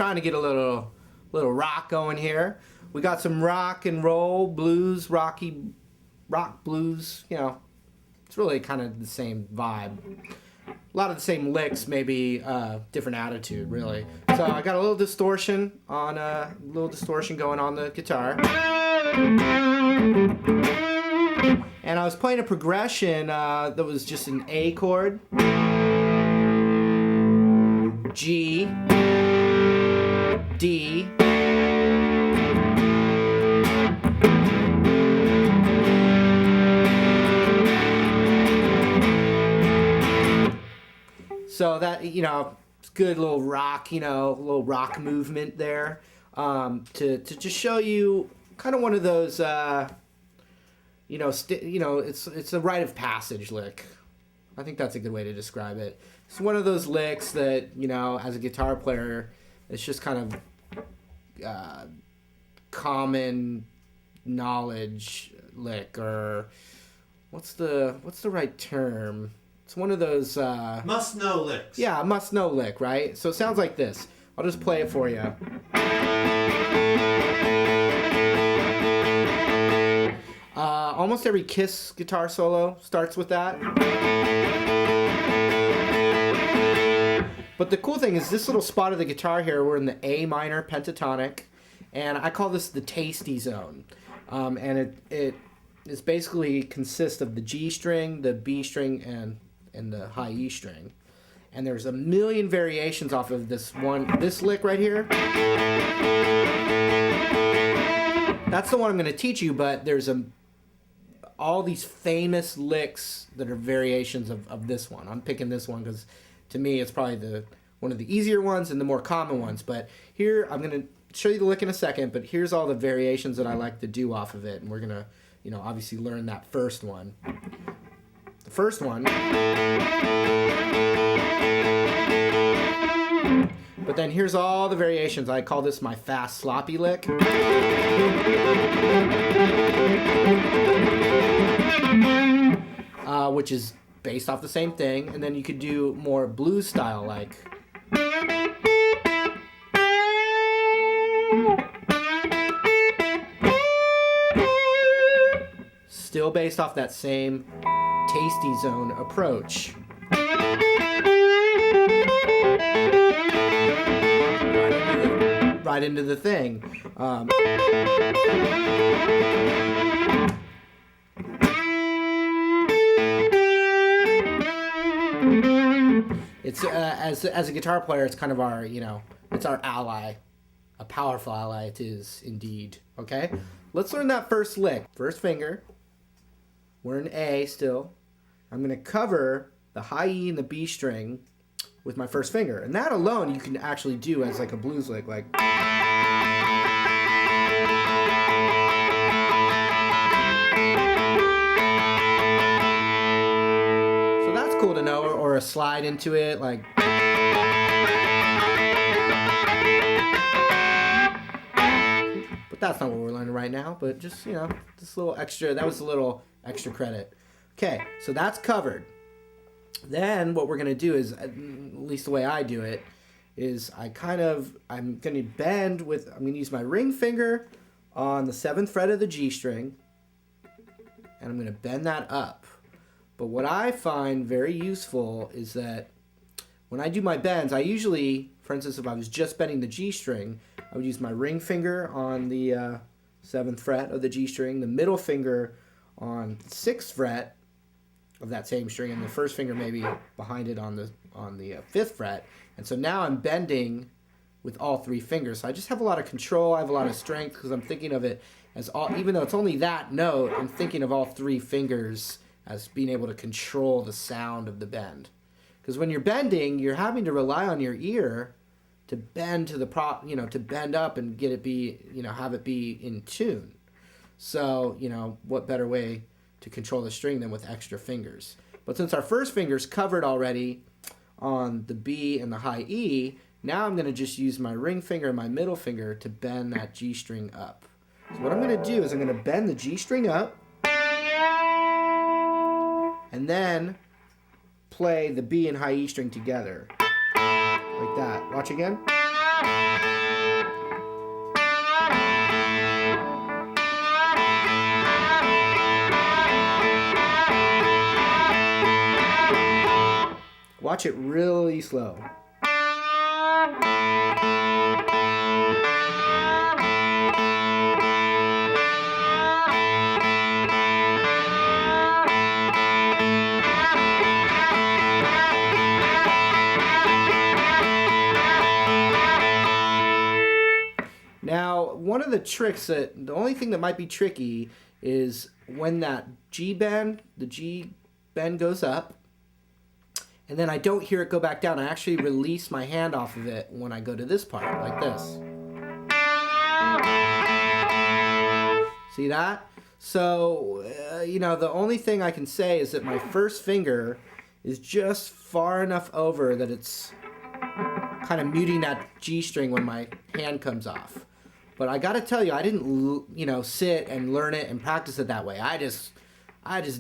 trying to get a little rock going here. We got some rock and roll, blues, rock blues, you know. It's really kind of the same vibe. A lot of the same licks, maybe different attitude, really. So I got a little distortion going on the guitar. And I was playing a progression that was just an A chord, G, D, so that, you know, it's good little rock, you know, little rock movement there, to just show you kind of one of those, you know, it's a rite of passage lick. I think that's a good way to describe it. It's one of those licks that, you know, as a guitar player, it's just kind of common knowledge lick, or what's the right term? It's one of those must know licks. Yeah, must know lick, right? So it sounds like this. I'll just play it for you. Almost every Kiss guitar solo starts with that. But the cool thing is this little spot of the guitar here, we're in the A minor pentatonic, and I call this the tasty zone. And it is basically consists of the G string, the B string, and the high E string. And there's a million variations off of this lick right here. That's the one I'm going to teach you, but there's all these famous licks that are variations of this one. I'm picking this one because to me it's probably one of the easier ones and the more common ones. But here, I'm going to show you the lick in a second, but here's all the variations that I like to do off of it. And we're going to, you know, obviously learn that first one. The first one. But then here's all the variations. I call this my fast sloppy lick. Which is based off the same thing. And then you could do more blues style, like. Still based off that same tasty zone approach. Right into the thing. It's as a guitar player, it's kind of our, you know, it's our ally, a powerful ally it is indeed. Okay, let's learn that first lick. First finger. We're in A still. I'm going to cover the high E and the B string with my first finger. And that alone you can actually do as like a blues lick, like. So that's cool to know, or a slide into it, like. But that's not what we're learning right now, but just, you know, this little extra, that was a little extra credit. Okay, so that's covered. Then what we're going to do is, at least the way I do it, is I'm going to bend with, I'm going to use my ring finger on the 7th fret of the G string, and I'm going to bend that up. But what I find very useful is that when I do my bends, I usually, for instance, if I was just bending the G string, I would use my ring finger on the 7th fret of the G string, the middle finger on the 6th fret of that same string, and the first finger maybe behind it on the 5th fret. And so now I'm bending with all 3 fingers. So I just have a lot of control. I have a lot of strength because I'm thinking of it as all, even though it's only that note, I'm thinking of all 3 fingers as being able to control the sound of the bend. Because when you're bending, you're having to rely on your ear to bend to the to bend up and get it be, have it be in tune. So, what better way to control the string than with extra fingers? But since our first finger's covered already on the B and the high E, now I'm going to just use my ring finger and my middle finger to bend that G string up. So what I'm going to do is I'm going to bend the G string up and then play the B and high E string together. Like that. Watch again. Watch it really slow. Now, one of the tricks the only thing that might be tricky is when that the G bend goes up, and then I don't hear it go back down. I actually release my hand off of it when I go to this part, like this. See that? So, the only thing I can say is that my first finger is just far enough over that it's kind of muting that G string when my hand comes off. But I gotta tell you, I didn't, sit and learn it and practice it that way. I just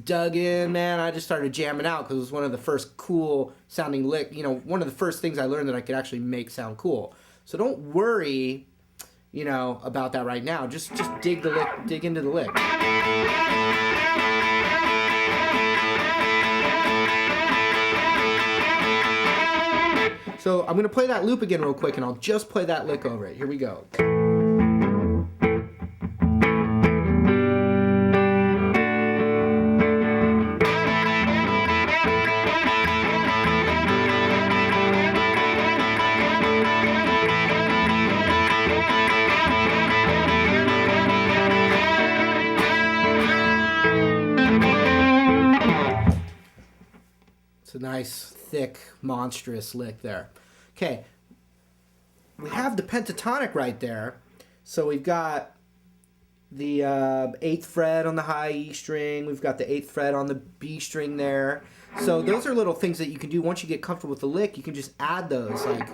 dug in, man. I just started jamming out because it was one of the first cool sounding lick. One of the first things I learned that I could actually make sound cool. So don't worry, about that right now. Just dig into the lick. So I'm gonna play that loop again real quick, and I'll just play that lick over it. Here we go. It's a nice, thick, monstrous lick there. Okay, we have the pentatonic right there. So we've got the 8th fret on the high E string. We've got the 8th fret on the B string there. So those are little things that you can do once you get comfortable with the lick. You can just add those, like...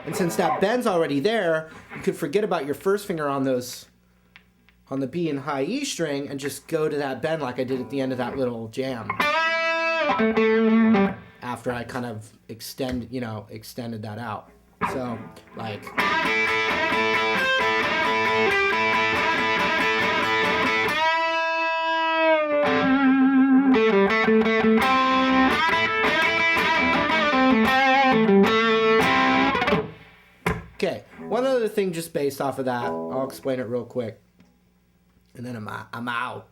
And since that bend's already there, you could forget about your first finger on the B and high E string and just go to that bend like I did at the end of that little jam. After I kind of extended that out. So, like... Okay, one other thing just based off of that, I'll explain it real quick, and then I'm out.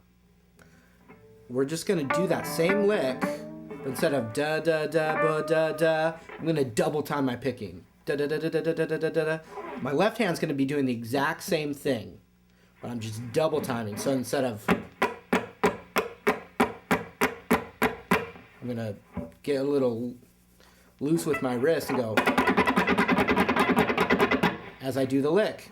We're just gonna do that same lick, but instead of da da da ba da da, I'm gonna double time my picking. Da da da da da da da da da. My left hand's gonna be doing the exact same thing, but I'm just double timing. So instead of, I'm gonna get a little loose with my wrist and go as I do the lick.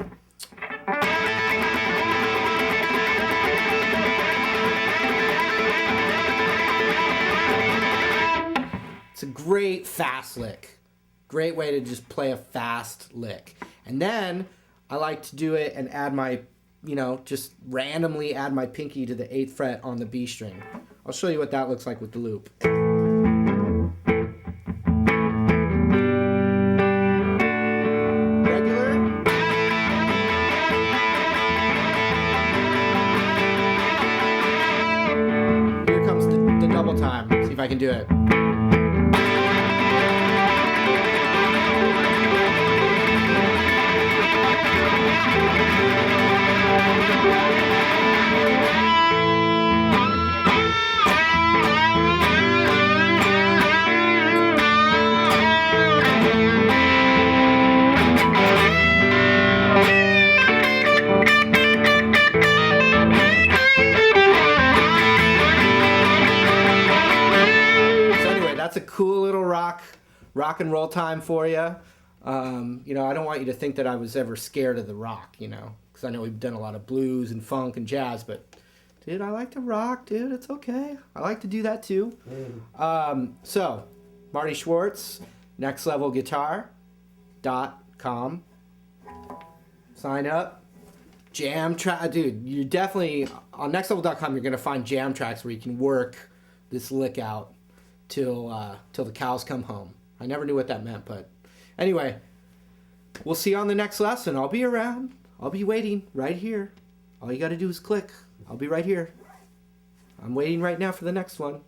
It's a great fast lick. Great way to just play a fast lick. And then I like to do it and add my, just randomly add my pinky to the 8th fret on the B string. I'll show you what that looks like with the loop. Time. See if I can do it. That's a cool little rock and roll time for you. I don't want you to think that I was ever scared of the rock, because I know we've done a lot of blues and funk and jazz, but dude, I like to rock, dude. It's okay. I like to do that too. So, Marty Schwartz, nextlevelguitar.com. Sign up. Jam track, dude. You definitely on nextlevel.com. You're gonna find jam tracks where you can work this lick out till the cows come home. I never knew what that meant, but anyway, we'll see you on the next lesson. I'll be around. I'll be waiting right here. All you got to do is click. I'll be right here. I'm waiting right now for the next one.